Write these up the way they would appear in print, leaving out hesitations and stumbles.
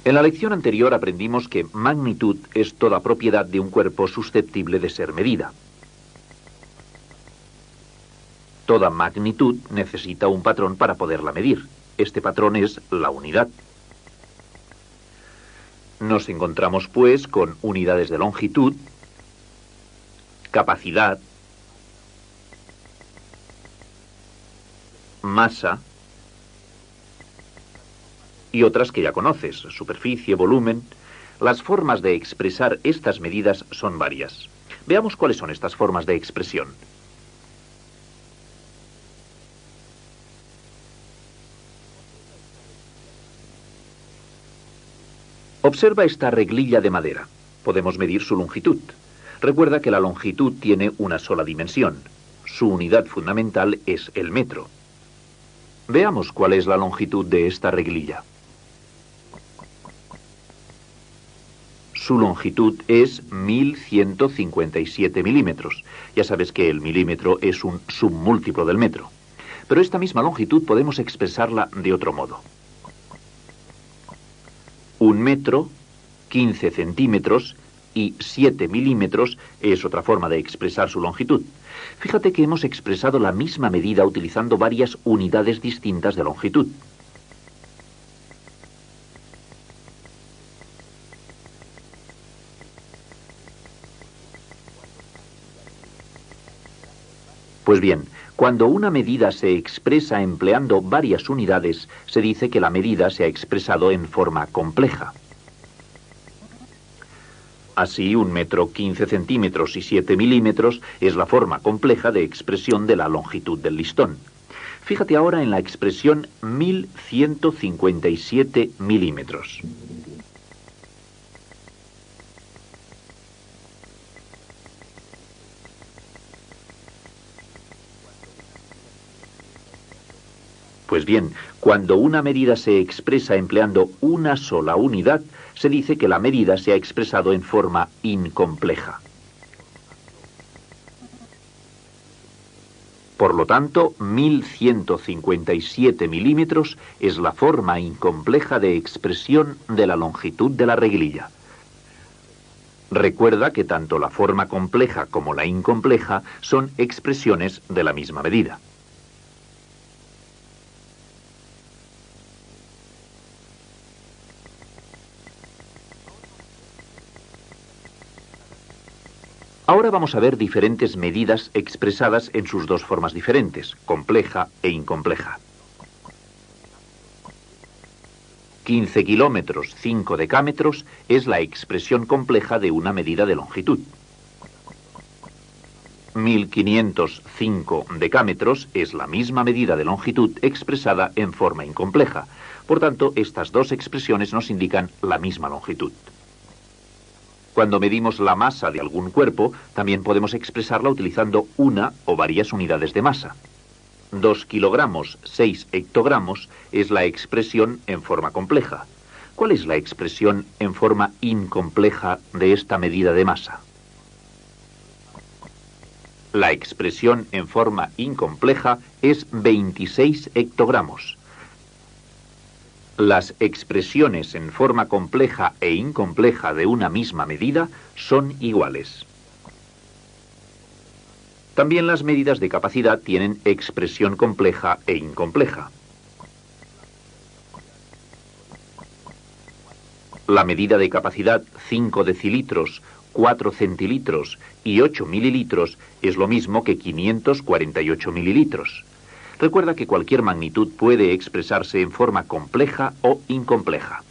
En la lección anterior aprendimos que magnitud es toda propiedad de un cuerpo susceptible de ser medida. Toda magnitud necesita un patrón para poderla medir. Este patrón es la unidad. Nos encontramos, pues, con unidades de longitud, capacidad, masa y otras que ya conoces, superficie, volumen. Las formas de expresar estas medidas son varias. Veamos cuáles son estas formas de expresión. Observa esta reglilla de madera. Podemos medir su longitud. Recuerda que la longitud tiene una sola dimensión. Su unidad fundamental es el metro. Veamos cuál es la longitud de esta reglilla. Su longitud es 1157 milímetros. Ya sabes que el milímetro es un submúltiplo del metro. Pero esta misma longitud podemos expresarla de otro modo. Un metro, 15 centímetros y 7 milímetros es otra forma de expresar su longitud. Fíjate que hemos expresado la misma medida utilizando varias unidades distintas de longitud. Pues bien, cuando una medida se expresa empleando varias unidades, se dice que la medida se ha expresado en forma compleja. Así, un metro, 15 centímetros y 7 milímetros es la forma compleja de expresión de la longitud del listón. Fíjate ahora en la expresión 1157 milímetros. Pues bien, cuando una medida se expresa empleando una sola unidad, se dice que la medida se ha expresado en forma incompleja. Por lo tanto, 1157 milímetros es la forma incompleja de expresión de la longitud de la reglilla. Recuerda que tanto la forma compleja como la incompleja son expresiones de la misma medida. Ahora vamos a ver diferentes medidas expresadas en sus dos formas diferentes, compleja e incompleja. 15 kilómetros, 5 decámetros es la expresión compleja de una medida de longitud. 1505 decámetros es la misma medida de longitud expresada en forma incompleja. Por tanto, estas dos expresiones nos indican la misma longitud. Cuando medimos la masa de algún cuerpo, también podemos expresarla utilizando una o varias unidades de masa. 2 kilogramos, 6 hectogramos es la expresión en forma compleja. ¿Cuál es la expresión en forma incompleja de esta medida de masa? La expresión en forma incompleja es 26 hectogramos. Las expresiones en forma compleja e incompleja de una misma medida son iguales. También las medidas de capacidad tienen expresión compleja e incompleja. La medida de capacidad 5 decilitros, 4 centilitros y 8 mililitros es lo mismo que 548 mililitros. Recuerda que cualquier magnitud puede expresarse en forma compleja o incompleja.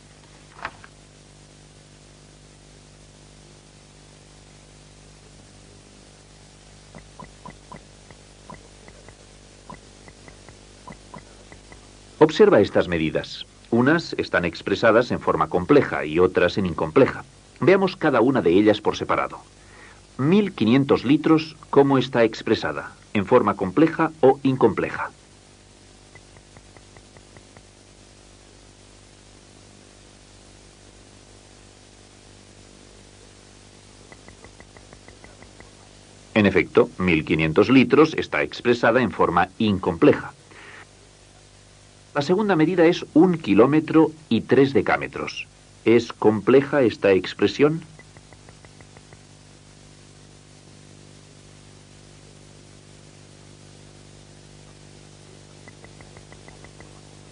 Observa estas medidas. Unas están expresadas en forma compleja y otras en incompleja. Veamos cada una de ellas por separado. 1500 litros, ¿cómo está expresada? ¿En forma compleja o incompleja? En efecto, 1500 litros está expresada en forma incompleja. La segunda medida es 1 kilómetro y 3 decámetros. ¿Es compleja esta expresión?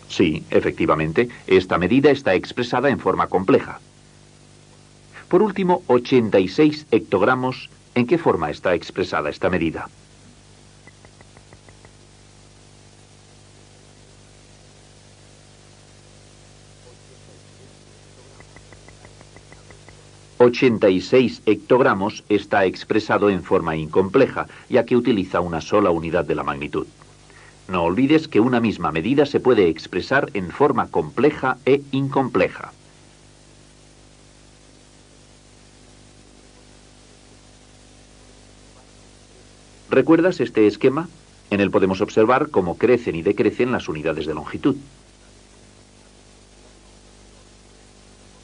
Sí, efectivamente, esta medida está expresada en forma compleja. Por último, 86 hectogramos, ¿en qué forma está expresada esta medida? ...86 hectogramos está expresado en forma incompleja, ya que utiliza una sola unidad de la magnitud. No olvides que una misma medida se puede expresar en forma compleja e incompleja. ¿Recuerdas este esquema? En él podemos observar cómo crecen y decrecen las unidades de longitud.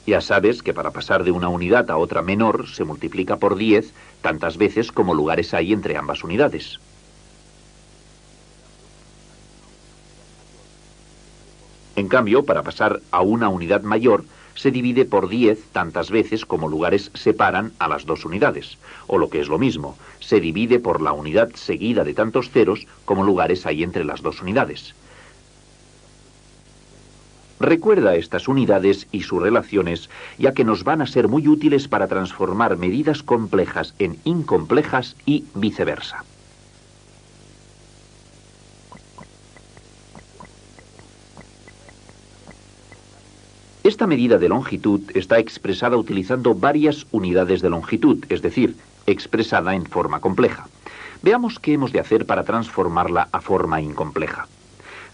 Ya sabes que para pasar de una unidad a otra menor se multiplica por 10 tantas veces como lugares hay entre ambas unidades. En cambio, para pasar a una unidad mayor, se divide por 10 tantas veces como lugares separan a las dos unidades. O lo que es lo mismo, se divide por la unidad seguida de tantos ceros como lugares hay entre las dos unidades. Recuerda estas unidades y sus relaciones, ya que nos van a ser muy útiles para transformar medidas complejas en incomplejas y viceversa. Esta medida de longitud está expresada utilizando varias unidades de longitud, es decir, expresada en forma compleja. Veamos qué hemos de hacer para transformarla a forma incompleja.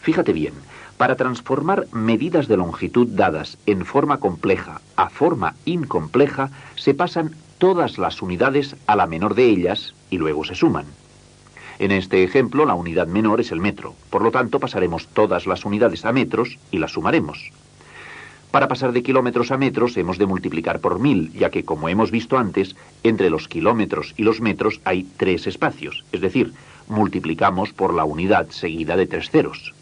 Fíjate bien, para transformar medidas de longitud dadas en forma compleja a forma incompleja, se pasan todas las unidades a la menor de ellas y luego se suman. En este ejemplo, la unidad menor es el metro, por lo tanto pasaremos todas las unidades a metros y las sumaremos. Para pasar de kilómetros a metros hemos de multiplicar por 1000, ya que, como hemos visto antes, entre los kilómetros y los metros hay 3 espacios, es decir, multiplicamos por la unidad seguida de 3 ceros.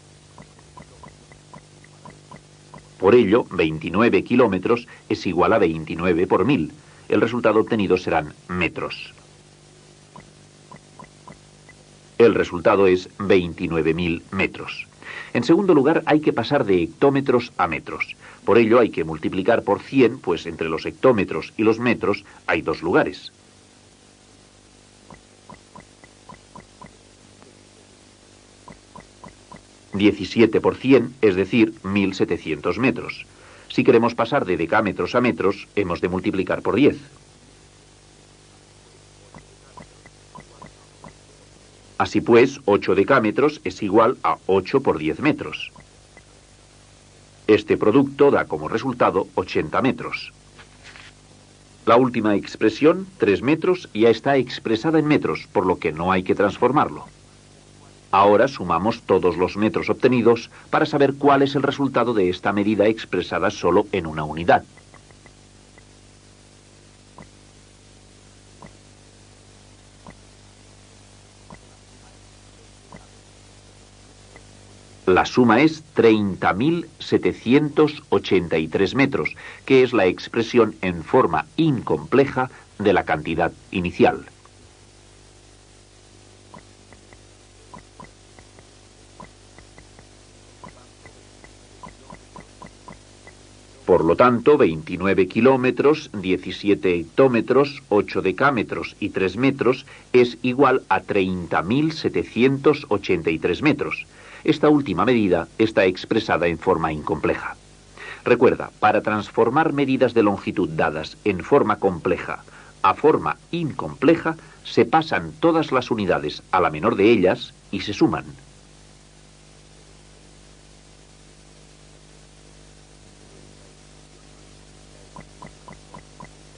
Por ello, 29 kilómetros es igual a 29 por 1000. El resultado obtenido serán metros. El resultado es 29.000 metros. En segundo lugar, hay que pasar de hectómetros a metros. Por ello hay que multiplicar por 100, pues entre los hectómetros y los metros hay 2 lugares. ...17 por 100, es decir, 1700 metros. Si queremos pasar de decámetros a metros, hemos de multiplicar por 10. Así pues, 8 decámetros es igual a 8 por 10 metros. Este producto da como resultado 80 metros. La última expresión, 3 metros, ya está expresada en metros, por lo que no hay que transformarlo. Ahora sumamos todos los metros obtenidos para saber cuál es el resultado de esta medida expresada solo en una unidad. La suma es 30.783 metros, que es la expresión en forma incompleja de la cantidad inicial. Por lo tanto, 29 kilómetros, 17 hectómetros, 8 decámetros y 3 metros es igual a 30.783 metros. Esta última medida está expresada en forma incompleja. Recuerda, para transformar medidas de longitud dadas en forma compleja a forma incompleja, se pasan todas las unidades a la menor de ellas y se suman.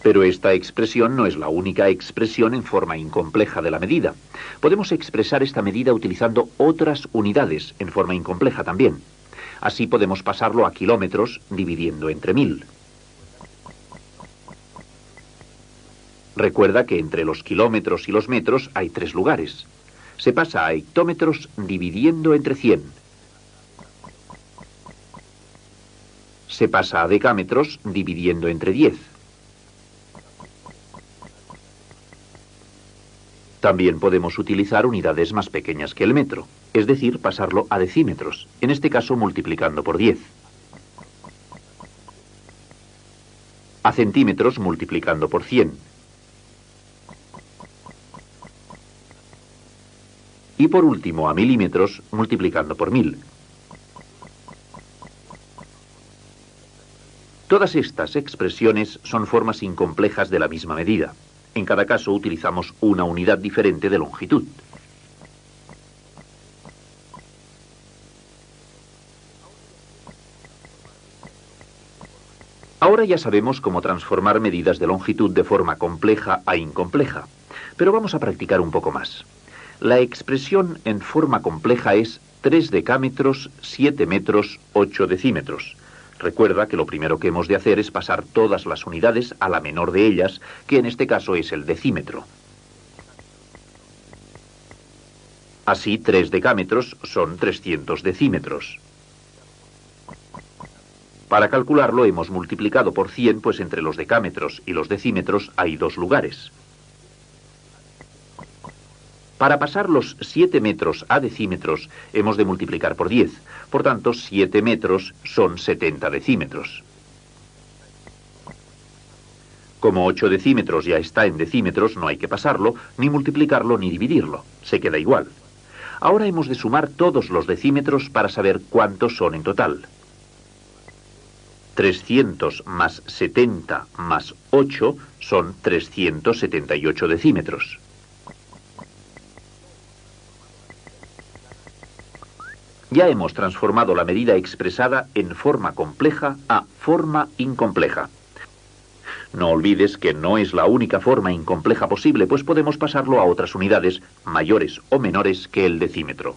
Pero esta expresión no es la única expresión en forma incompleja de la medida. Podemos expresar esta medida utilizando otras unidades en forma incompleja también. Así podemos pasarlo a kilómetros dividiendo entre 1000. Recuerda que entre los kilómetros y los metros hay 3 lugares. Se pasa a hectómetros dividiendo entre 100. Se pasa a decámetros dividiendo entre 10. También podemos utilizar unidades más pequeñas que el metro, es decir, pasarlo a decímetros, en este caso multiplicando por 10. A centímetros multiplicando por 100. Y por último a milímetros multiplicando por 1000. Todas estas expresiones son formas incomplejas de la misma medida. En cada caso utilizamos una unidad diferente de longitud. Ahora ya sabemos cómo transformar medidas de longitud de forma compleja a incompleja, pero vamos a practicar un poco más. La expresión en forma compleja es 3 decámetros, 7 metros, 8 decímetros. Recuerda que lo primero que hemos de hacer es pasar todas las unidades a la menor de ellas, que en este caso es el decímetro. Así, 3 decámetros son 300 decímetros. Para calcularlo hemos multiplicado por 100, pues entre los decámetros y los decímetros hay 2 lugares. Para pasar los 7 metros a decímetros hemos de multiplicar por 10. Por tanto, 7 metros son 70 decímetros. Como 8 decímetros ya está en decímetros, no hay que pasarlo, ni multiplicarlo ni dividirlo. Se queda igual. Ahora hemos de sumar todos los decímetros para saber cuántos son en total. 300 más 70 más 8 son 378 decímetros. Ya hemos transformado la medida expresada en forma compleja a forma incompleja. No olvides que no es la única forma incompleja posible, pues podemos pasarlo a otras unidades mayores o menores que el decímetro.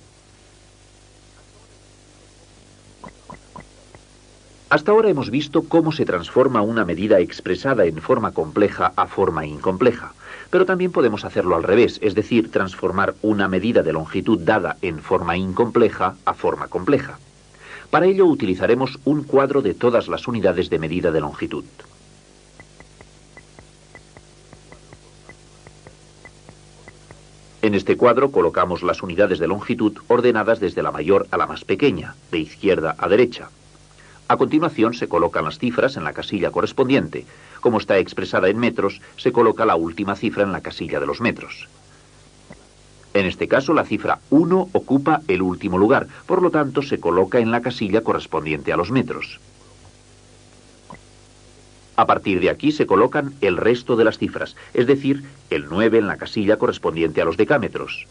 Hasta ahora hemos visto cómo se transforma una medida expresada en forma compleja a forma incompleja, pero también podemos hacerlo al revés, es decir, transformar una medida de longitud dada en forma incompleja a forma compleja. Para ello utilizaremos un cuadro de todas las unidades de medida de longitud. En este cuadro colocamos las unidades de longitud ordenadas desde la mayor a la más pequeña, de izquierda a derecha. A continuación se colocan las cifras en la casilla correspondiente. Como está expresada en metros, se coloca la última cifra en la casilla de los metros. En este caso, la cifra 1 ocupa el último lugar, por lo tanto se coloca en la casilla correspondiente a los metros. A partir de aquí se colocan el resto de las cifras, es decir, el 9 en la casilla correspondiente a los decámetros,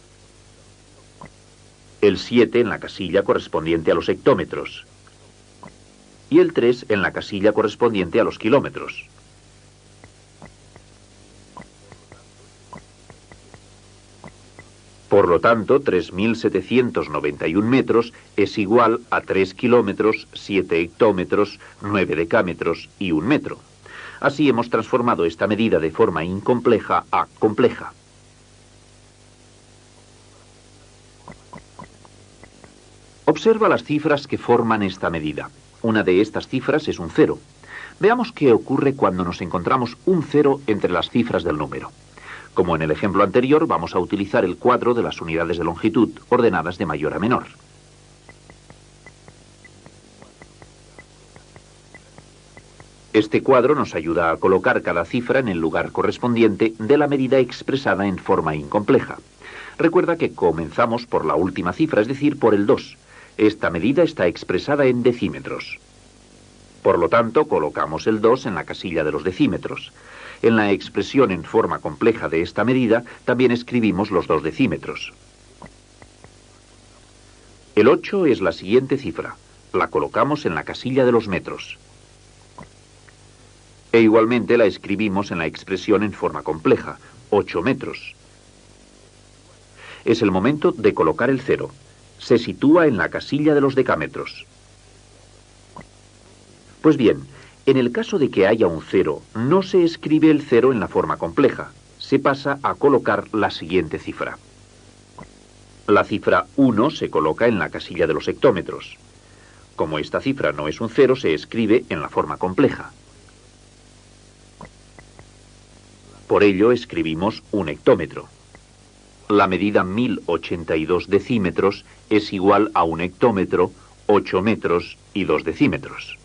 el 7 en la casilla correspondiente a los hectómetros, y el 3 en la casilla correspondiente a los kilómetros. Por lo tanto, 3.791 metros es igual a 3 kilómetros, 7 hectómetros, 9 decámetros y 1 metro. Así hemos transformado esta medida de forma incompleja a compleja. Observa las cifras que forman esta medida. Una de estas cifras es un 0. Veamos qué ocurre cuando nos encontramos un 0 entre las cifras del número. Como en el ejemplo anterior, vamos a utilizar el cuadro de las unidades de longitud, ordenadas de mayor a menor. Este cuadro nos ayuda a colocar cada cifra en el lugar correspondiente de la medida expresada en forma incompleja. Recuerda que comenzamos por la última cifra, es decir, por el 2. Esta medida está expresada en decímetros. Por lo tanto, colocamos el 2 en la casilla de los decímetros. En la expresión en forma compleja de esta medida, también escribimos los 2 decímetros. El 8 es la siguiente cifra. La colocamos en la casilla de los metros. E igualmente la escribimos en la expresión en forma compleja, 8 metros. Es el momento de colocar el 0. Se sitúa en la casilla de los decámetros. Pues bien, en el caso de que haya un 0, no se escribe el 0 en la forma compleja. Se pasa a colocar la siguiente cifra. La cifra 1 se coloca en la casilla de los hectómetros. Como esta cifra no es un cero, se escribe en la forma compleja. Por ello escribimos un hectómetro. La medida 1082 decímetros es igual a un hectómetro, 8 metros y 2 decímetros.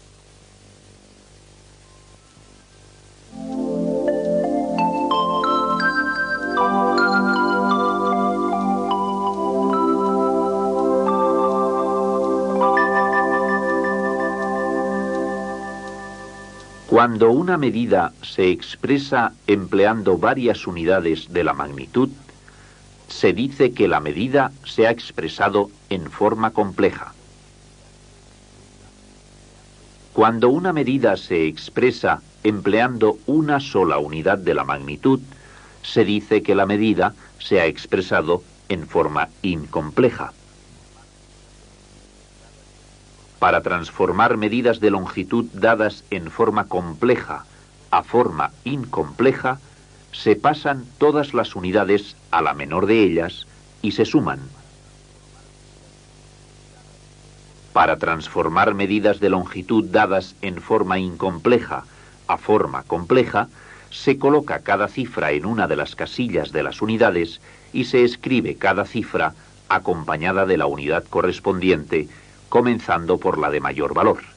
Cuando una medida se expresa empleando varias unidades de la magnitud, se dice que la medida se ha expresado en forma compleja. Cuando una medida se expresa empleando una sola unidad de la magnitud, se dice que la medida se ha expresado en forma incompleja. Para transformar medidas de longitud dadas en forma compleja a forma incompleja, se pasan todas las unidades a la menor de ellas y se suman. Para transformar medidas de longitud dadas en forma incompleja a forma compleja, se coloca cada cifra en una de las casillas de las unidades y se escribe cada cifra acompañada de la unidad correspondiente, comenzando por la de mayor valor.